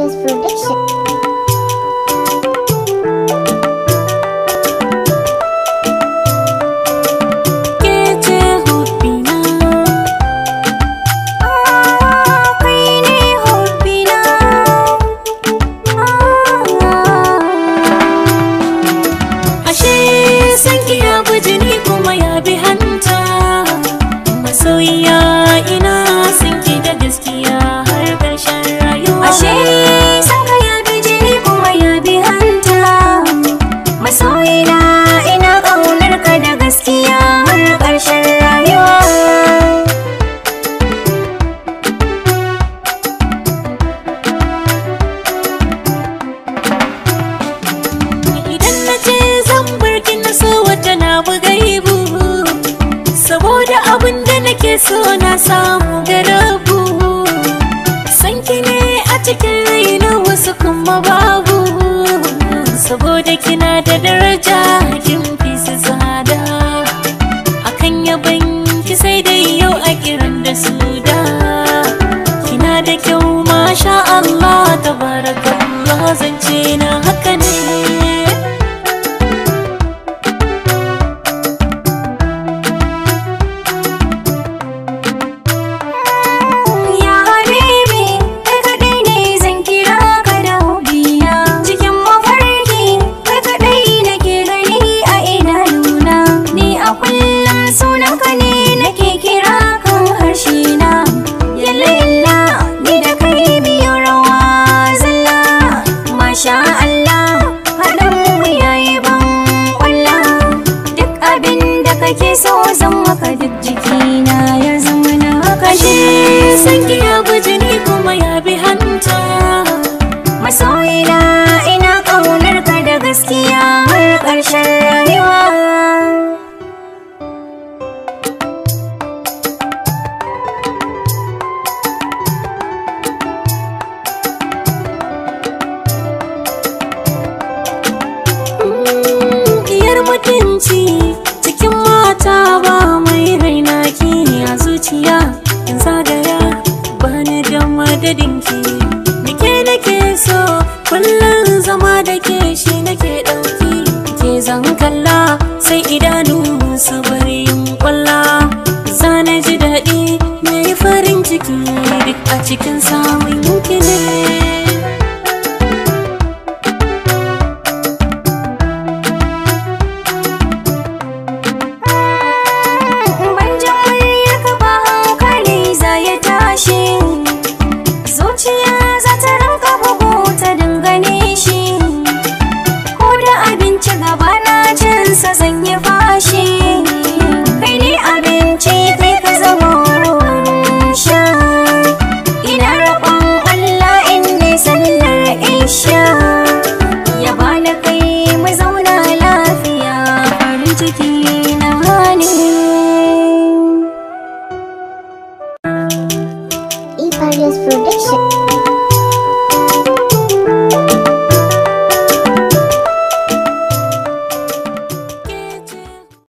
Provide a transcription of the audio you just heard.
Farious Production. Masoyiya ina son ki da gaskiya har ƙarshen rayuwa. Ashe san ka ya bi jini kuma ya bi hanta. Masoyina ina ƙaunar ka da gaskiya har ƙarshen rayuwa. Idan na ce zan barki na so wata na bugai buhu, saboda abin da nake so na samu garabu. Sanki ne a cikin raina wasu kuma babu, saboda kina da daraja kin fi su tsada. Akan yaban ki sai dai yau a kiran da su da. Kina da kyau masha Allah tabarakallah, zance na haka ne. Kake so zan maka duk jikina ya zama na haka ne. San ki ya bi jini kuma ya bi hanta. Masoyina ina ƙaunar ka da gaskiya har ƙarshen rayuwa. Iyar mutunci mata ba mai raina ki a zuciya, in zagaya bani da madadinki. Nike nake so kullum zama da ke shi nake ɗauki. Ke zan kalla sai idanu su bari yin kwalla. Zana ji daɗi na yi farin ciki duk a cikin samun ki ne. Zan yi fashi kai ne abinci kai ka zama ruwan sha. Ina roƙon Allah in ne sallar isha, ya bani kai mu zauna lafiya farin ciki na ne. Farious Production.